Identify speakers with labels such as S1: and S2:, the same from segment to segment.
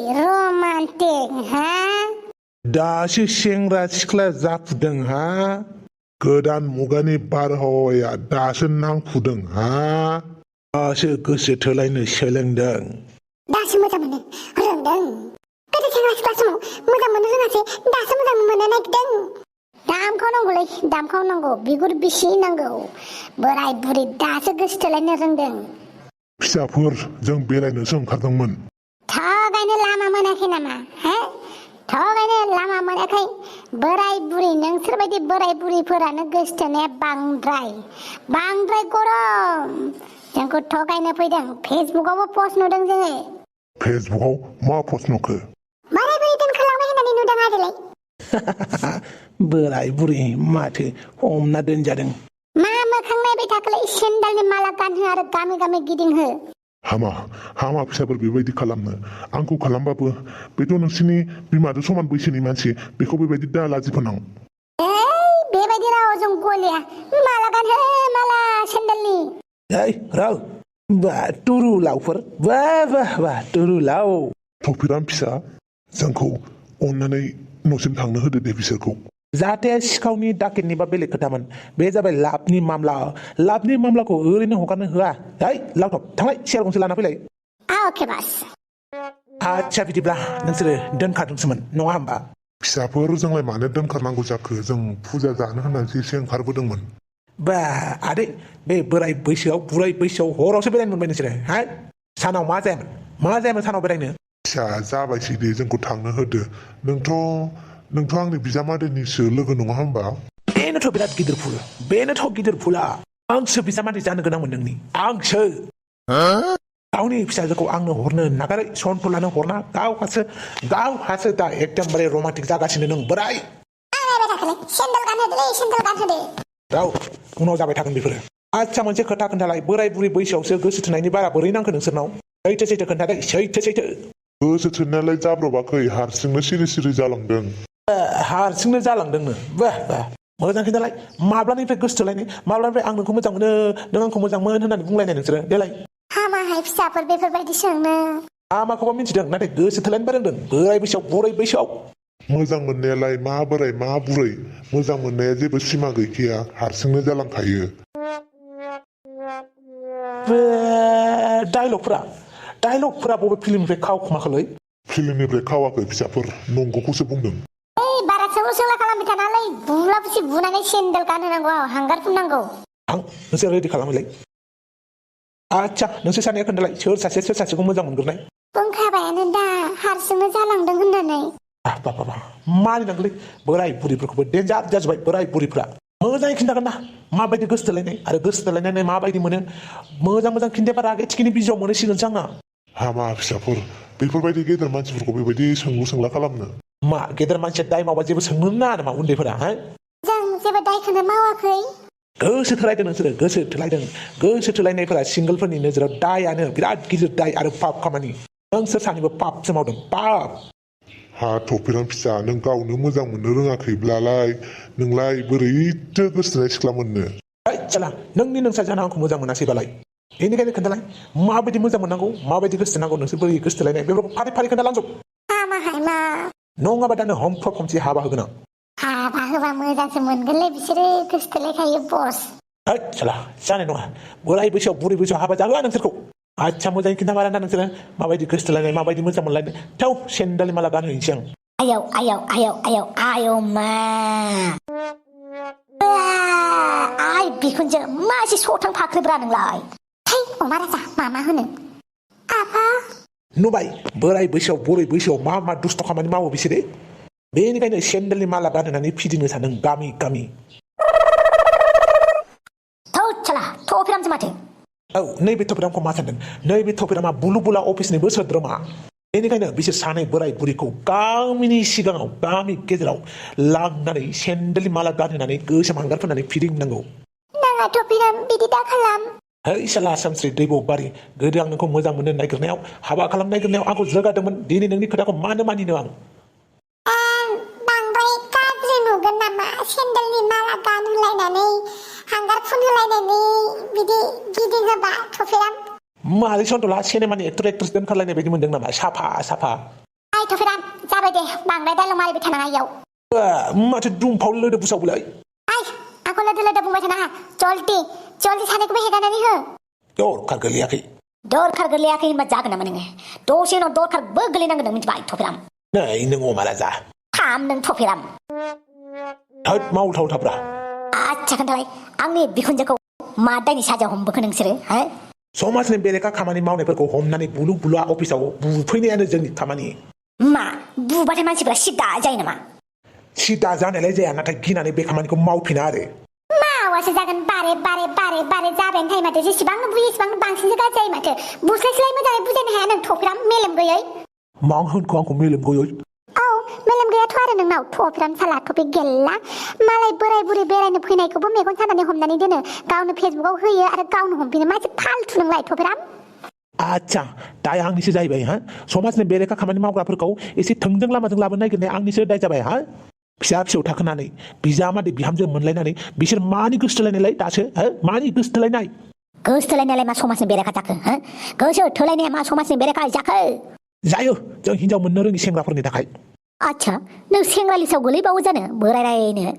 S1: romantic, ha?
S2: दासो सेंग्रा सिख्ला जाफुदों हा गोदान मुगानि बारहावाया दासो नांफुदों हा दासो गोसो थोलायनो सोलोंदों
S1: दासो मोजां मोनो रोंदों गोदो सेंग्रा सिख्ला समाव मोजां मोनो रोङासै दासो मोजां मोननो नागिरदों दामखौ नांगौलै दामखौ नांगौ बिगुर बिसि नांगौ बोराय बुरि दासो गोसो थोलायनो रोंदों
S2: फिसाफोर जों बेरायनोसो ओंखारदोंमोन
S1: थगायनो लामा मोनाखै नामा हा थगायनो लामा मोनाखै बोराय बुरि नोंसोरबायदि बोराय बुरिफोरानो गोसो थोनाया बांद्राय गरम जोंखौ थगायनो फैदों फेसबुकआवबो पस्ट नुदों जोङो
S2: फेसबुकआव मा पस्ट नुखो
S1: बोराय बुरि दोनखालांबाय होननानै नुदों आरोलै
S2: बोराय बुरि माथो हमना दोनजादों
S1: मा मोखां नायबाय थाखोलै सेन्देलनि माला गानहो आरो गामि गामि गिदिंहो
S2: हामा फिसाफोर बेबायदि खालामनो आंखौ खालामबाबो बेथ' नोंसिनि बिमाजों समान बैसोनि मानसि बेखौ बेबायदि दा लाजि फोनां
S1: बेबायदि रावजों गलिया माला गानहो माला सेन्देलनि
S2: राव बा तुरुलावफोर बा तुरुलाव थफिराम फिसा जोंखौ अननानै न'सिम थांनो होदो दे बिसोरखौ जाहाथे सिखावनि डाकेटनि बा बेलेग खोथामोन बे जाबाय लाबनि मामलाखौ ओरैनो हगारनो होआ लावथब थांलाय सियार गंसे लाना फैलाय
S1: अके बास
S2: आच्छा बिदिब्ला नोंसोरो दोनखादोंसोमोन नङा होमबा फिसाफोर जोंलाय मानो दोनखारनांगौ जाखो जों फुजा जानो होननानैसो एसे ओंखारबोदोंमोन बा आदै बे बुराय बैसोआव हरावसो बेरायनो मोनबाय नोंसोरो हा सानाव मा जायामोन सानाव बेरायनो फिसा जाबायसै दे जोंखौ थांनो होदो नोंथ' आंनि बिजामादैनिसो लोगो नङा होमबा बेनोथ' बिराद गिदिर फुला आंसो बिजामादै जानो गोनांमोन नोंनि आंसो गावनि फिसाजोखौ आंनो हरनो नागारै सनफुलानो हरना गावहासो दा एकदमबारे रमान्टिक जागासिनो नों बोराय
S1: सेन्देल गानहोदो
S2: राव उनाव जाबाय थागोन बेफोरो आच्छा मोनसे खोथा खोन्थालाय बोराय बुरि बैसोआवसो गोसो थोनायनि बारा बोरै नांखो नोंसोरनाव सैथो खोन्थादो सैथो गोसो थोनायालाय जाब्रबाखै हारसिंनो सिरि जालांदों हारसिंनो जालांदोंनो बा मोजां खिन्थालाय माब्लानिफ्राय गोसो थोलायनाय माब्लानिफ्राय आं नोंखौ मोजां मोनो नों आंखौ मोजां मोन होननानै बुंलायनाय नोंसोरो देलाय
S1: हामाहाय फिसाफोर बेफोरबायदि सोंनो
S2: हामाखौबा मिथिदों नाथाय गोसो थोलायनोबा रोंदों बोराय बैसोआव मोजां मोननायालाय मा बोराय मा बुरै मोजां मोननाया जेबो सिमा गैखाया हारसिंनो जालांखायो डायलगफोरा बबे फिल्मनिफ्राय खावखुमाखोलै फिल्मनिफ्राय खावाखै फिसाफोर नंगौखौसो बुंदों
S1: बारा सोंला खालामबाय थानालै बुलाबुसि बुनानै सेन्देल गानहोनांगौ हांगार फुननांगौ
S2: नोंसोर रेडि खालामोलै आच्छा नोंसोर सानैया खोन्थालाय सोर सासेखौ मोजां मोनग्रोनाय
S1: बुंखाबायानो दा हारसिंनो जालांदों होननानै
S2: बाबा मानिनांगौलै बोराय बुरिफोरखौबो डेन्जार जाजोब्बाय बोराय बुरिफ्रा मोजाङै खिन्थागोन ना माबायदि गोसो थोलायनाय आरो गोसो थोलायनानै माबायदि मोनो मोजां खिन्थाबा रागे थिखिनि बिजौआव मोनहैसिगोनसो आंना हामा फिसाफोर बेफोरबायदि गेदेर मानसिफोरखौ बेबायदि सोंला खालामनो मा गेदेर मानसिया दाय मावबा जेबो सोंनो नाङा नामा उन्दैफोरा
S1: जों जेबो दायखौनो मावाखै
S2: गोसो थोलायदों नोंसोरो गोसो थोलायनायफोरा सिंगोलफोरनि नोजोराव दायानो बिराद गिदिर दाय आरो पाप खामानि नोंसोर सानैबो पापसो मावदों पाप थफिरां फिसा नों गावनो मोजां मोननो रोङाखैब्लालाय नोंलाय बोरैथो गोसोथोनाय सिख्ला मोननो नोंसा जानो आंखौ मोजां मोनासैबालाय बेनिखायनो खोन्थालाय माबायदि मोजां मोननांगौ माबायदि गोसोथोनांगौ नोंसोर बोरै गोसो थोलायनाय बेफोरखौ फारि खोन्थालांजोब नङाबा दानो हमसे हाबा होगोन आं
S1: हाबा होबा मोजांसो मोनगोनलै बिसोरो गोसो थोलायखायो बस
S2: जानाय नङा बोराय बैसोआव बुरै बैसोआव हाबा जाहोआ नोंसोरखौ आच्छा मोजाङै खिन्थाबारा ना नोंसोरो माबायदि गोसो थोलायनाय माबायदि मोजां मोनलायनाय थौ सेन्देलनि माला गानहोनोसै आं
S1: आयौ मा आइ बिखुनजो मा एसे सथां फाख्रिब्रा नोंलाय अमा राजा मा होनो आफा
S2: नुबाय बोराय बैसोआव बुरै बैसोआव मा दुस्थ' खामानि मावो बिसोरो बेनिखायनो सेन्देलनि माला गानहोनानै फिदिंनो सानदों गामि
S1: थफिरामसो माथो
S2: नैबे थफिरामखौ मा सानदों नैबे थफिरामा बुला अफिसनिबो सोद्रोमा बेनिखायनो बिसोर सानै बोराय बुरिखौ गामिनि सिगाङाव गामि गेजेराव लांनानै सेन्देलनि माला गानहोनानै गोसोम हांगार फोननानै फिदिंनांगौ
S1: नाङा थफिराम बिदि दा खालाम
S2: सामस्रि दैब'बारि गोदो आं नोंखौ मोजां मोननो नागिरनायाव हाबा खालामनो नागिरनायाव आंखौ जोगादोंमोन दिनै नोंनि खोथाखौ मानो मानिनो आं
S1: बांद्राय गाज्रि नुगोन नामा सेन्देलनि माला गानहोलायनानै हांगार फुनहोलायनानै बिदि गिदिङोबा थफिराम
S2: मारै सन्थला सिनेमानि एक्टर एक्ट्रेस दोनखारलायनाय बायदि मोनदों नामा साफा
S1: ओइ थफिराम जाबाय दे बांद्राय दाइलग मारिबाय थानाङा इयाव
S2: माथो दुमफाव लोदो बुसावबोलाय
S1: ओइ आंखौ लोदो लोदो बुंबाय थानाङा जल्दि सानैखौबो हेगारनानै हो
S2: दरखार गोलैयाखै
S3: दरखार गोलैयाखै होनबा जागोन नामा नोङो दसे उनाव दरखारबो गोलैनांगोन नों मिथिबाय थफिराम
S2: नै नों अमा राजा
S3: थाम नों थफिराम
S2: होद मावथावथाब्रा
S3: आच्छा खोन्थाबाय आंनि बिखुनजोखौ मा दायनि साजायाव हमबोखो नोंसोरो हो
S2: समाजनि बेरेखा खामानि मावनायफोरखौ हमनानै बुलु बुलुआ अफिसाव बुफैनायानो जोंनि खामानि
S3: मा बुबाथाय मानसिफ्रा सिदा जायो नामा
S2: सिदा जानायलाय जाया नाथाय गिनानै बे खामानिखौ मावफिना आरो
S1: मावासो जागोन बारे जाबायानो थायो माथो जेसेबांनो बुयो एसेबांनो बांसिनसो गाज्रि जायो माथो बुस्लायस्लाय मोजाङै बुजायनो हाया नों थफिराम मेलेम गैयै
S2: मा होनखो आंखौ मेलेम गैयै
S1: औ मेलेम गैयाथ' आरो नोंनाव थफिराम साला टपिक गेलला मालाय बोराय बुरै बेरायनो फैनायखौबो मेगन सानानै हमनानै दोनो गावनो फेसबुकाव होयो आरो गावनो हमफिनो मासे फालतु नोंलाय थफिराम
S2: आच्छा दाय आंनिसो जाहैबाय हा समाजनि बेरेखा खामानि मावग्राफोरखौ एसे थोंजों लामाजों लाबोनो नागिरनाय आंनिसो दाय जाबाय हा फिसा फिसौ थाखोनानै बिजामादै बिहामजो मोनलायनानै बिसोर मानि गोसोथोलायनायलाय दासो हो मानि
S3: गोसोथोलायनायालाय मा समाजनि बेरेखा जाखो हो गोसो थोलायनाया मा समाजनि बेरेखा जाखो
S2: जायो जों हिनजाव मोननो रोङि सेंग्राफोरनि थाखाय
S3: आच्छा नों सेंग्रा लिस्टआव गोलैबावो जानो बोरायनो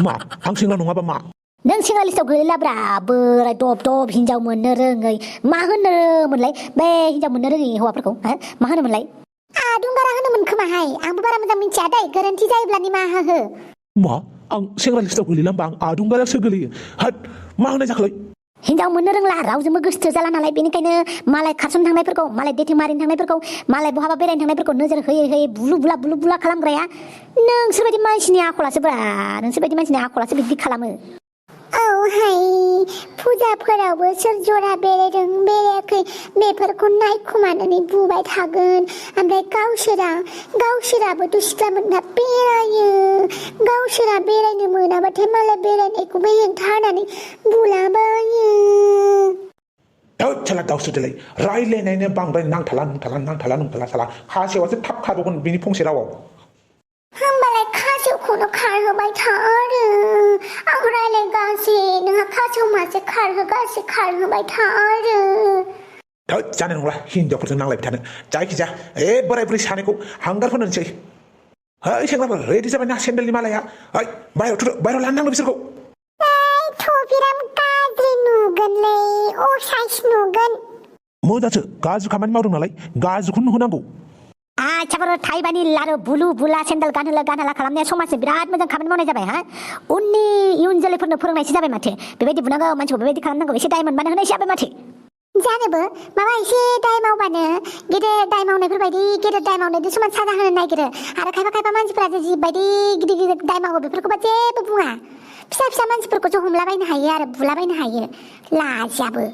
S2: मा आं सेंग्रा नङाबा मा
S3: नों सेंग्रा लिस्टआव गोलैलाब्रा बोराय दब हिनजाव मोननो रोङै मा होनोमोनलाय बे हिनजाव मोननो रोङै हौवाफोरखौ हो मा होनोमोनलाय
S1: आदुंगारा होनोमोन खोमाहाय आंबो बारा मोजां मिथिया दै गोरोन्थि जायोब्ला निमाहा हो
S2: मा आं सेंग्रा लिस्टआव गोलैला होमबा आं आदुंगारासो गोलैयो होद मा होनाय जाखोलाय
S3: हिनजाव मोननो रोंला रावजोंबो गोसो जाला नालाय बेनिखायनो मालाय खारसन थांनायफोरखौ मालाय डेटिं मारिनो थांनायफोरखौ मालाय बहाबा बेरायनो थांनायफोरखौ नोजोर होयै बुलु बुला खालामग्राया नोंसोरबायदि मानसिनि आखलासो बिदि खालामो
S1: औहाय फुजाफोरावबो सोर जरा बेरायदों बेरायाखै बेफोरखौ नायखुमानानै बुबाय थागोन ओमफ्राय गावसोराबोथ' सिख्लामोनहा बेरायो गावसोरा बेरायनो मोनाबाथाय मालाय बेरायनायखौबो हेंथा होनानै बुलाबायो
S2: साला गावसोरलाय रायलायनायनो बांद्राय नांथाला साला खासेवासो थाब खारबोगोन बिनि फंसे रावाव
S1: होमबालाय खासेवखौनो खारहोबाय था आरो आं रायलायगासिनो नोंहा खासेव मासे खारहोबाय था आरो
S2: जानाय नंला हिनजावफोरजों नांलायबाय थानो जायखिजाया बोराय बुरै सानैखौ हांगार फोननोसै है सेंग्राफोर रेडि जाबायना सेन्देलनि मालाया बायह्रायाव लानो नांगौ बिसोरखौ
S1: थफिराम गाज्रि नुगोनलै असाइस नुगोन
S2: मोजांसो गाज्रि खामानि मावदों नालाय गाज्रिखौनो नुहोनांगौ
S3: आच्छाफोर थाइबानि लारु बुलु बुला सेन्देल गानहाला खालामनाया समाजनि बिराद मोजां खामानि मावनाय जाबाय हा उननि इयुन जोलैफोरनो फोरोंनायसो जाबाय माथो बेबायदि बुनांगौ मानसिखौ बेबायदि खालामनांगौ एसे दाय मोनबानो होनायसो जाबाय माथो
S1: जानोबो माबा एसे दाय मावबानो गेदेर दाय मावनायफोरबायदि गेदेर दाय मावनायजों समान साजा होनो नागिरो आरो खायफा मानसिफोरा जिबायदि गिदिर दाय मावो बेफोरखौबा जेबो बुङा फिसा मानसिफोरखौसो हमलाबायनो हायो आरो बुलाबायनो हायो लाजियाबो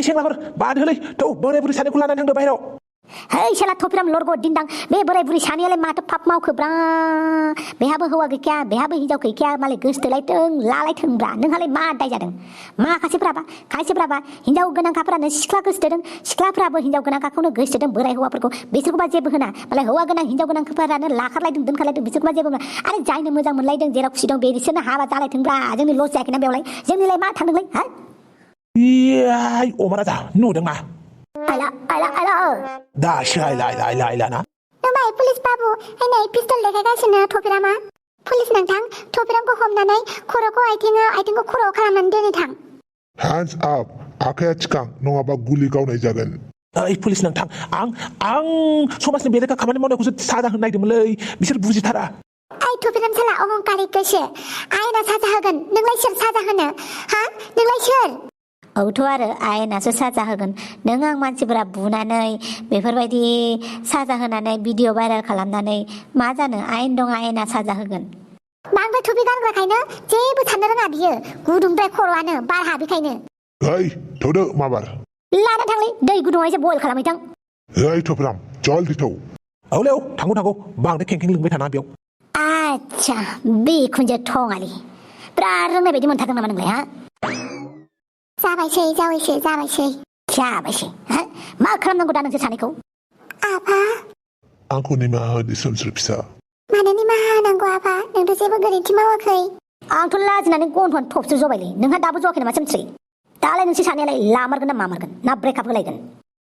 S2: सेंग्राफोर बाद होलै बोराय बुरै सानैखौ लानानै थांदो बायह्रायाव
S3: है साला थफिराम लरग' दिन्दां बे बोराय बुरै सानैयालाय माथो फाप मावखोब्रा बेहाबो हौवा गैखाया बेहाबो हिनजाव गैखाया मालाय गोसोथोलायथों लालायथोंब्रा नोंहालाय मा दाय जादों खायसेफ्राबा हिनजाव गोनांखाफोरानो सिख्ला गोसोथोदों सिख्लाफ्राबो हिनजाव गोनांखाखौनो गोसोथोदों बोराय हौवाफोरखौ बिसोरखौबा जेबो होना मालाय हौवा गोनां हिनजाव गोनांफोरानो लाखारलायदों दोनखारलायदों बिसोरखौबा जेबो होना आरो जायनो मोजां मोनलायदों जेराव खुसि दं बिसोरनो हाबा जालायथोंब्रा जोंनि लस जायाखैना बेयावलाय जोंनिलाय मा थांदोंलाय हा
S2: अमा राजा नुदों मा
S3: आइला
S2: दासो आइला ना
S1: नोंबाय पुलिस बाबु नै पिस्तल देखायगासिनो थफिरामा पुलिस नोंथां थफिरामखौ हमनानै खर'खौ आथिंखौ खर'आव खालामनानै दोनै थां
S4: Hands up आखाया थिखां नङाबा गुलि गावनाय जागोन
S2: पुलिस नोंथां आं समाजनि बेरेखा खामानि मावनायखौसो साजा होनो नागिरदोंमोनलै बिसोर बुजिथारा
S1: थफिराम साला अहंकारि गोसो आयेना साजा होगोन नोंलाय सोर साजा होनो हा नोंलाय सोर
S3: औथ' आरो आयेनासो साजा होगोन नों आं मानसिफोरा बुनानै बेफोरबायदि साजा होनानै भिडिअ भाइरेल खालामनानै मा जानो आयेन दं आयेना साजा होगोन
S1: बांद्राय थुफि गानग्राखायनो जेबो साननो रोङा बियो गुदुंद्राय खर'आनो बार हाबिखायनो
S4: ओइ थौदो माबार
S3: लाना थांलै दै गुदुङाव एसे बयल खालामहैथां
S4: ओइ थफिराम जल्दि थौ
S2: औलै थांगौ बांद्राय खेंखें लोंबाय थाना बेयाव
S3: आच्छा बिखुनजो थङालि बिराद रोंनाय बायदि मोनथारदों नामा नोंलाय हा
S1: जाबायसै
S3: हा मा खालामनांगौ दा नोंसोर सानैखौ
S1: आफा
S4: आंखौ निमाहा होदो सोमस्रो फिसा
S1: मानो निमाहा होनांगौ आफा नोंथ' जेबो गोरोन्थि मावाखै
S3: आंथ' लाजिनानै गन्थ'आनो थबसो जबायलै नोंहा दाबो जवाखै नामा सोमस्रि दालाय नोंसोर सानैयालाय लामारगोन ना मामारगोन ना ब्रेकआप होलायगोन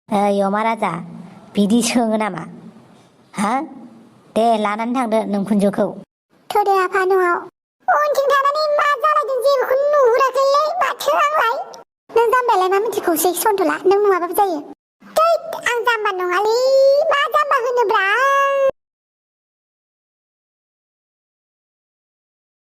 S3: ओइ अमा राजा बिदि सोङो नामा हा दे लानानै थांदो नों खुन्जोखौ
S1: थोदो आफा न'आव उनथिं थानानै मा जालायदों जेबोखौ नुहुराखैलै माथो आंलाय नों जाम्बायालाय मा मिथिगौसै सन्थला नों नङाबाबो जायो थैद आं जाम्बा नङालै मा जाम्बा होनोब्रा